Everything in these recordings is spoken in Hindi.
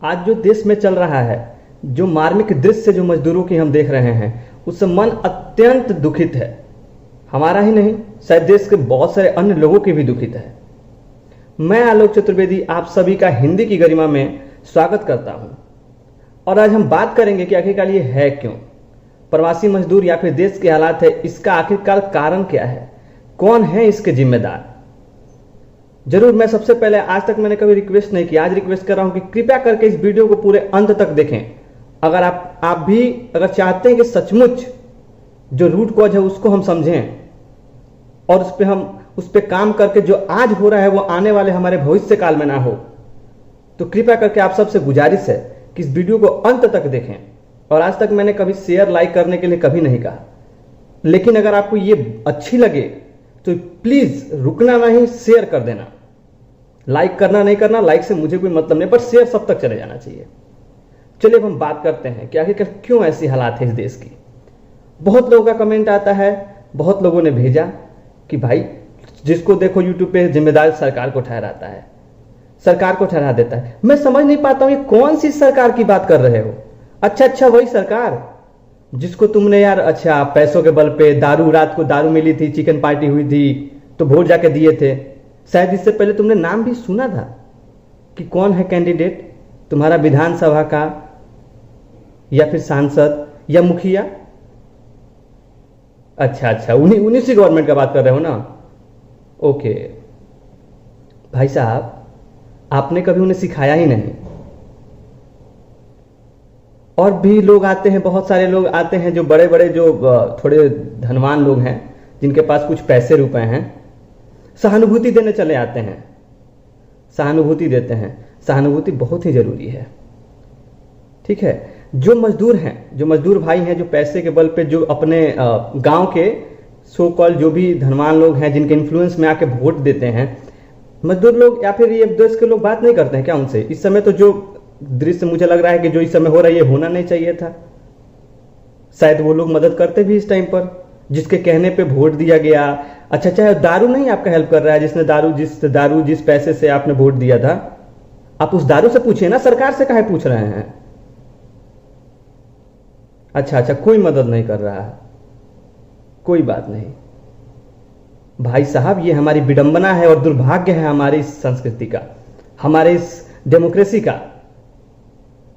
आज जो देश में चल रहा है, जो मार्मिक दृश्य जो मजदूरों की हम देख रहे हैं, उससे मन अत्यंत दुखित है। हमारा ही नहीं, शायद देश के बहुत सारे अन्य लोगों की भी दुखित है। मैं आलोक चतुर्वेदी आप सभी का हिंदी की गरिमा में स्वागत करता हूं और आज हम बात करेंगे कि आखिरकार ये है क्यों, प्रवासी मजदूर या फिर देश के हालात है, इसका आखिरकार कारण क्या है, कौन है इसके जिम्मेदार। जरूर मैं सबसे पहले, आज तक मैंने कभी रिक्वेस्ट नहीं किया, आज रिक्वेस्ट कर रहा हूं कि कृपया करके इस वीडियो को पूरे अंत तक देखें। अगर आप भी अगर चाहते हैं कि सचमुच जो रूट कॉज है उसको हम समझें और उस पर काम करके जो आज हो रहा है वो आने वाले हमारे भविष्य काल में ना हो, तो कृपया करके आप सबसे गुजारिश है कि इस वीडियो को अंत तक देखें। और आज तक मैंने कभी शेयर लाइक करने के लिए कभी नहीं कहा, लेकिन अगर आपको ये अच्छी लगे तो प्लीज रुकना नहीं, शेयर कर देना। लाइक करना नहीं करना, लाइक से मुझे कोई मतलब नहीं, पर शेयर सब तक चले जाना चाहिए। चलिए अब हम बात करते हैं कि आखिर क्यों ऐसी हालात है इस देश की। बहुत लोगों का कमेंट आता है, बहुत लोगों ने भेजा कि भाई जिसको देखो यूट्यूब पे जिम्मेदार सरकार को ठहराता है, सरकार को ठहरा देता है। मैं समझ नहीं पाता हूं ये कौन सी सरकार की बात कर रहे हो। अच्छा, वही सरकार जिसको तुमने यार अच्छा पैसों के बल पे दारू, रात को दारू मिली थी, चिकन पार्टी हुई थी तो वोट जाके दिए थे। शायद इससे पहले तुमने नाम भी सुना था कि कौन है कैंडिडेट तुम्हारा विधानसभा का या फिर सांसद या मुखिया। अच्छा, उन्हीं सी गवर्नमेंट का बात कर रहे हो ना। ओके भाई साहब, आपने कभी उन्हें सिखाया ही नहीं। और भी लोग आते हैं, बहुत सारे लोग आते हैं जो बड़े बड़े, जो थोड़े धनवान लोग हैं, जिनके पास कुछ पैसे रुपए हैं, सहानुभूति देने चले आते हैं, सहानुभूति देते हैं। सहानुभूति बहुत ही जरूरी है, ठीक है। जो मजदूर हैं, जो मजदूर भाई हैं, जो पैसे के बल पे जो अपने गांव के सो कॉल जो भी धनवान लोग हैं, जिनके इन्फ्लुएंस में आके वोट देते हैं, मजदूर लोग या फिर ये देश के लोग बात नहीं करते हैं क्या उनसे? इस समय तो जो दृश्य मुझे लग रहा है कि जो इस समय हो रहा है ये होना नहीं चाहिए था। शायद वो लोग मदद करते भी इस टाइम पर, जिसके कहने पे वोट दिया गया। अच्छा, चाहे दारू नहीं आपका हेल्प कर रहा है, जिस पैसे से आपने वोट दिया था, आप उस दारू से पूछिए ना, सरकार से काहे पूछ रहे हैं? अच्छा, कोई मदद नहीं कर रहा है, कोई बात नहीं भाई साहब। ये हमारी विडंबना है और दुर्भाग्य है हमारी इस संस्कृति का, हमारे इस डेमोक्रेसी का,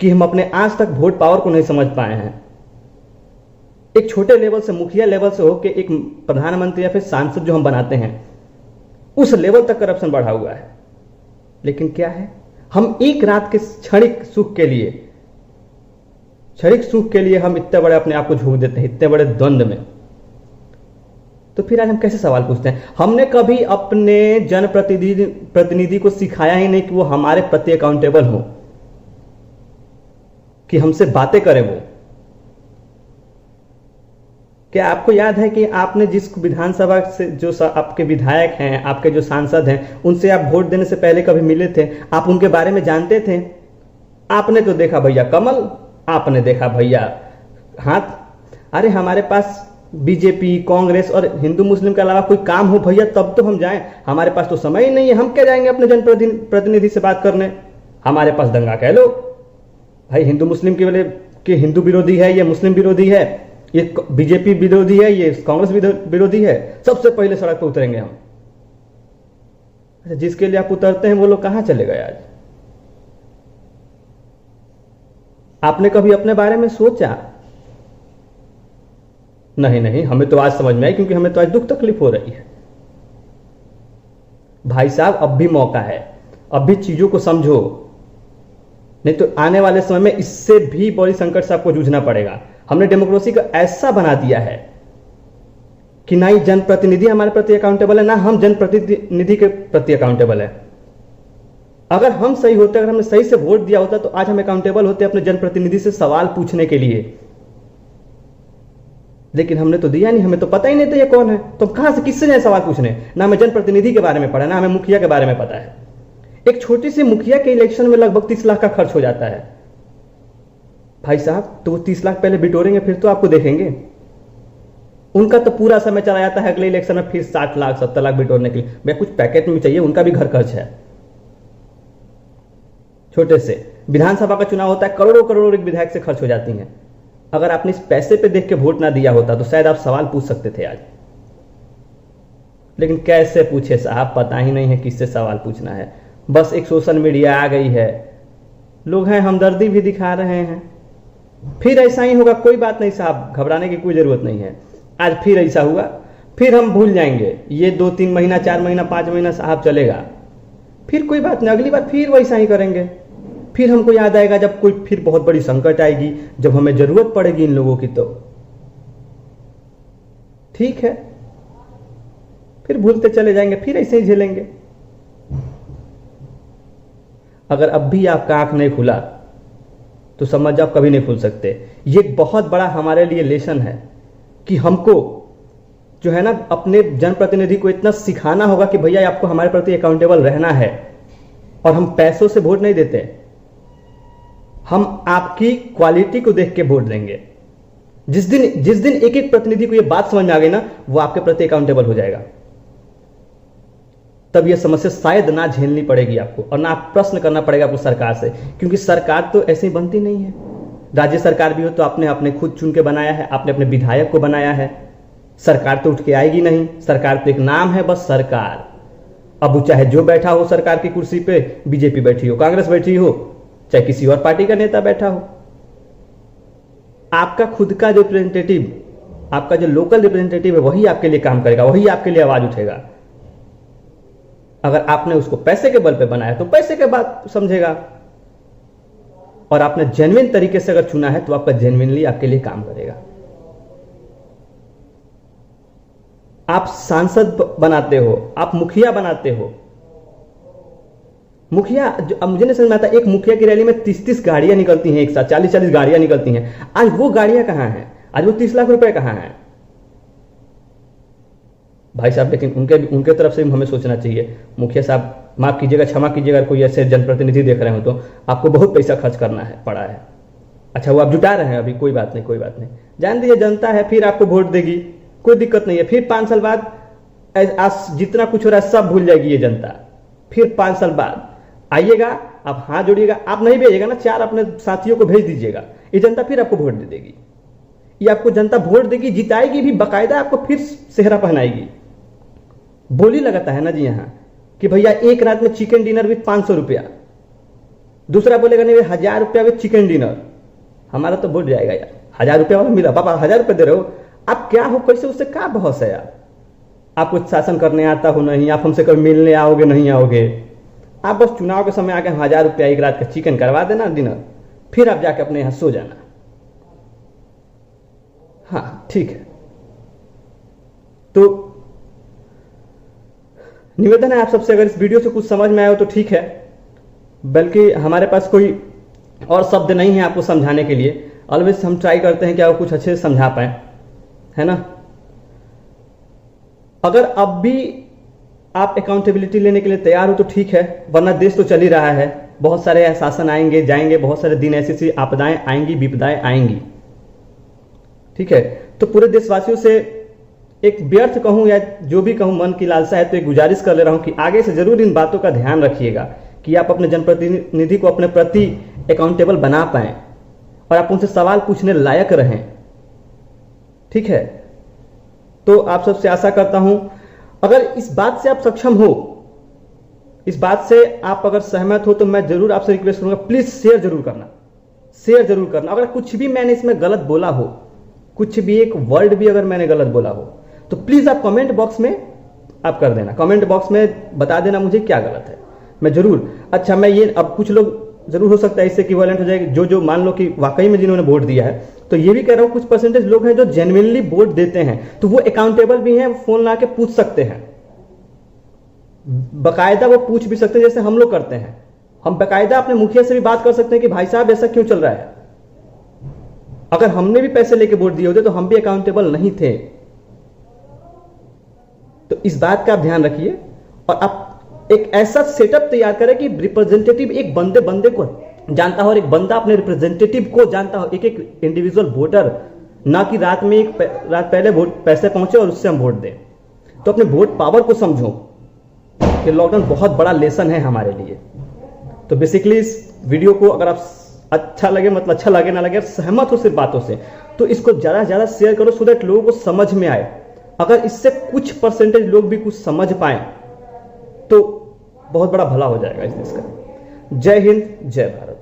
कि हम अपने आज तक वोट पावर को नहीं समझ पाए हैं। एक छोटे लेवल से, मुखिया लेवल से होकर एक प्रधानमंत्री या फिर सांसद जो हम बनाते हैं, उस लेवल तक करप्शन बढ़ा हुआ है। लेकिन क्या है, हम एक रात के क्षणिक सुख के लिए हम इतने बड़े अपने आप को झोंक देते हैं, इतने बड़े द्वंद में। तो फिर आज हम कैसे सवाल पूछते हैं? हमने कभी अपने जनप्रतिनिधि को सिखाया ही नहीं कि वो हमारे प्रति अकाउंटेबल हो, कि हमसे बातें करें वो। क्या आपको याद है कि आपने जिस विधानसभा से जो आपके विधायक हैं, आपके जो सांसद हैं, उनसे आप वोट देने से पहले कभी मिले थे? आप उनके बारे में जानते थे? आपने तो देखा भैया कमल, आपने देखा भैया हाथ। अरे हमारे पास बीजेपी, कांग्रेस और हिंदू मुस्लिम के अलावा कोई काम हो भैया तब तो हम जाएं। हमारे पास तो समय ही नहीं है, हम क्या जाएंगे अपने जनप्रतिनिधि से बात करने? हमारे पास दंगा कह लो भाई, हिंदू मुस्लिम के वाले कि हिंदू विरोधी है, ये मुस्लिम विरोधी है, ये बीजेपी विरोधी है, ये कांग्रेस विरोधी है, सबसे पहले सड़क पर उतरेंगे हम। अच्छा, जिसके लिए आप उतरते हैं वो लोग कहां चले गए आज? आपने कभी अपने बारे में सोचा? नहीं, हमें तो आज समझ में आई, क्योंकि हमें तो आज दुख तकलीफ हो रही है। भाई साहब, अब भी मौका है, अब भी चीजों को समझो, नहीं तो आने वाले समय में इससे भी बड़ी संकट से आपको जूझना पड़ेगा। हमने डेमोक्रेसी को ऐसा बना दिया है कि ना ही जनप्रतिनिधि हमारे प्रति अकाउंटेबल है, ना हम जनप्रतिनिधि के प्रति अकाउंटेबल है। अगर हम सही होते, अगर हमने सही से वोट दिया होता, तो आज हम अकाउंटेबल होते अपने जनप्रतिनिधि से सवाल पूछने के लिए। लेकिन हमने तो दिया नहीं, हमें तो पता ही नहीं था ये कौन है, तो कहां से, किससे जाए सवाल पूछने? ना हमें जनप्रतिनिधि के बारे में पता है, ना हमें मुखिया के बारे में पता है। एक छोटी सी मुखिया के इलेक्शन में लगभग 30 लाख का खर्च हो जाता है भाई साहब। तो वो 30 लाख पहले बिटोरेंगे, फिर तो आपको देखेंगे। उनका तो पूरा समय चला जाता है अगले इलेक्शन में फिर 60 लाख 70 लाख बिटोरने के लिए। भैया कुछ पैकेट में चाहिए, उनका भी घर खर्च है छोटे से। विधानसभा का चुनाव होता है, करोड़ों करोड़ों एक विधायक से खर्च हो जाती हैं। अगर आपने इस पैसे पे देख के वोट ना दिया होता तो शायद आप सवाल पूछ सकते थे आज, लेकिन कैसे पूछे साहब, पता ही नहीं है किससे सवाल पूछना है। बस एक सोशल मीडिया आ गई है, लोग हैं हमदर्दी भी दिखा रहे हैं, फिर ऐसा ही होगा, कोई बात नहीं साहब, घबराने की कोई जरूरत नहीं है। आज फिर ऐसा हुआ, फिर हम भूल जाएंगे, ये 2-3 महीना, 4 महीना, 5 महीना साहब चलेगा, फिर कोई बात नहीं, अगली बार फिर वैसा ही करेंगे। फिर हमको याद आएगा जब कोई फिर बहुत बड़ी संकट आएगी, जब हमें जरूरत पड़ेगी इन लोगों की, तो ठीक है, फिर भूलते चले जाएंगे, फिर ऐसे ही झेलेंगे। अगर अब भी आपका आंख नहीं खुला तो समझ जाओ कभी नहीं खुल सकते। ये बहुत बड़ा हमारे लिए लेसन है कि हमको जो है ना अपने जनप्रतिनिधि को इतना सिखाना होगा कि भैया आपको हमारे प्रति अकाउंटेबल रहना है। और हम पैसों से वोट नहीं देते, हम आपकी क्वालिटी को देख के वोट देंगे। जिस दिन एक एक प्रतिनिधि को यह बात समझ में आ गई ना, वो आपके प्रति अकाउंटेबल हो जाएगा। तब यह समस्या शायद ना झेलनी पड़ेगी आपको, और ना प्रश्न करना पड़ेगा आपको सरकार से, क्योंकि सरकार तो ऐसे ही बनती नहीं है। राज्य सरकार भी हो तो आपने अपने खुद चुन के बनाया है, आपने अपने विधायक को बनाया है। सरकार तो उठ के आएगी नहीं, सरकार तो एक नाम है बस, सरकार। अब वो चाहे जो बैठा हो सरकार की कुर्सी पे, बीजेपी बैठी हो, कांग्रेस बैठी हो, चाहे किसी और पार्टी का नेता बैठा हो, आपका खुद का रिप्रेजेंटेटिव, आपका जो लोकल रिप्रेजेंटेटिव है, वही आपके लिए काम करेगा, वही आपके लिए आवाज उठेगा। अगर आपने उसको पैसे के बल पे बनाया तो पैसे के बात समझेगा, और आपने जेन्युइन तरीके से अगर चुना है तो आपका जेन्युइनली आपके लिए काम करेगा। आप सांसद बनाते हो, आप मुखिया बनाते हो, मुखिया अब मुझे नहीं समझ में आता, एक मुखिया की रैली में 30-30 गाड़ियां निकलती हैं एक साथ, 40-40 गाड़ियां निकलती हैं। आज वो गाड़ियां कहां हैं? आज वो 30 लाख रुपए कहां हैं भाई साहब? लेकिन उनके तरफ से हमें सोचना चाहिए। मुखिया साहब माफ कीजिएगा, क्षमा कीजिएगा, कोई ऐसे जनप्रतिनिधि देख रहे हो तो आपको बहुत पैसा खर्च करना है पड़ा है। अच्छा वो आप जुटा रहे हैं अभी, कोई बात नहीं, कोई बात नहीं, जान दीजिए, जनता है फिर आपको वोट देगी, कोई दिक्कत नहीं है। फिर 5 साल बाद जितना कुछ हो रहा है सब भूल जाएगी ये जनता। फिर 5 साल बाद आइएगा, आप हाथ जोड़िएगा, आप नहीं भेजिएगा ना, 4 अपने साथियों को भेज दीजिएगा, ये जनता फिर आपको वोट दे देगी। ये आपको जनता वोट देगी, जिताएगी भी, बाकायदा आपको फिर सेहरा पहनाएगी। बोली लगाता है ना जी यहाँ कि भैया एक रात में चिकन डिनर विथ 500 रुपया, दूसरा बोलेगा नहीं 1000 रुपया विथ चिकन डिनर। हमारा तो वोट जाएगा यार, 1000 रुपया वाला मिला, पापा 1000 रुपये दे रहे हो, आप क्या हो, कैसे, उससे क्या बहस है यार? आप कुछ शासन करने आता हो नहीं, आप हमसे कभी मिलने आओगे नहीं आओगे, आप बस चुनाव के समय आके 1000 रुपया एक रात का चिकन करवा देना डिनर, फिर आप जाके अपने यहां सो जाना। हाँ ठीक है, तो निवेदन है आप सबसे, अगर इस वीडियो से कुछ समझ में आया हो तो ठीक है, बल्कि हमारे पास कोई और शब्द नहीं है आपको समझाने के लिए। ऑलवेज हम ट्राई करते हैं कि आपको कुछ अच्छे से समझा पाए, है ना। अगर अब भी आप अकाउंटेबिलिटी लेने के लिए तैयार हो तो ठीक है, वरना देश तो चल ही रहा है, बहुत सारे शासन आएंगे जाएंगे, बहुत सारे दिन ऐसी आपदाएं आएंगी, विपदाएं आएंगी, ठीक है। तो पूरे देशवासियों से एक व्यर्थ कहूं या जो भी कहूं, मन की लालसा है तो एक गुजारिश कर ले रहा हूं कि आगे से जरूर इन बातों का ध्यान रखिएगा कि आप अपने जनप्रतिनिधि को अपने प्रति अकाउंटेबल बना पाएं और आप उनसे सवाल पूछने लायक रहें, ठीक है। तो आप सबसे आशा करता हूं, अगर इस बात से आप सक्षम हो, इस बात से आप अगर सहमत हो, तो मैं जरूर आपसे रिक्वेस्ट करूंगा, प्लीज शेयर जरूर करना, शेयर जरूर करना। अगर कुछ भी मैंने इसमें गलत बोला हो, कुछ भी एक वर्ड भी अगर मैंने गलत बोला हो, तो प्लीज आप कमेंट बॉक्स में आप कर देना, कमेंट बॉक्स में बता देना मुझे क्या गलत है, मैं जरूर। अच्छा मैं ये, अब कुछ लोग जरूर हो सकता है इससे इक्विवेलेंट हो जाएगी, जो मान लो कि वाकई में जिन्होंने वोट दिया है, तो ये भी कह रहा हूं कुछ परसेंटेज लोग हैं जो जेन्युइनली वोट देते हैं, तो वो अकाउंटेबल भी हैं, फोन ला के पूछ सकते हैं, बकायदा वो पूछ भी सकते हैं जैसे हम लोग करते हैं। हम बकायदा अपने मुखिया से भी बात कर सकते हैं कि भाई साहब ऐसा क्यों चल रहा है। अगर हमने भी पैसे लेके वोट दिए होते तो हम भी अकाउंटेबल नहीं थे। तो इस बात का आप ध्यान रखिए और आप एक ऐसा सेटअप तैयार करें कि रिप्रेजेंटेटिव एक बंदे को जानता हो और एक बंदा अपने रिप्रेजेंटेटिव को जानता हो, एक एक इंडिविजुअल वोटर, ना कि रात में रात पहले वोट पैसे पहुंचे और उससे हम वोट दें। तो अपने वोट पावर को समझो कि लॉकडाउन बहुत बड़ा लेसन है हमारे लिए। तो बेसिकली वीडियो को अगर आप अच्छा लगे, मतलब अच्छा लगे ना लगे, सहमत हो सिर्फ बातों से, तो इसको ज़्यादा से ज़्यादा शेयर करो, सो दैट लोगों को समझ में आए। अगर इससे कुछ परसेंटेज लोग भी कुछ समझ पाए तो बहुत बड़ा भला हो जाएगा इस देश का। जय हिंद, जय भारत।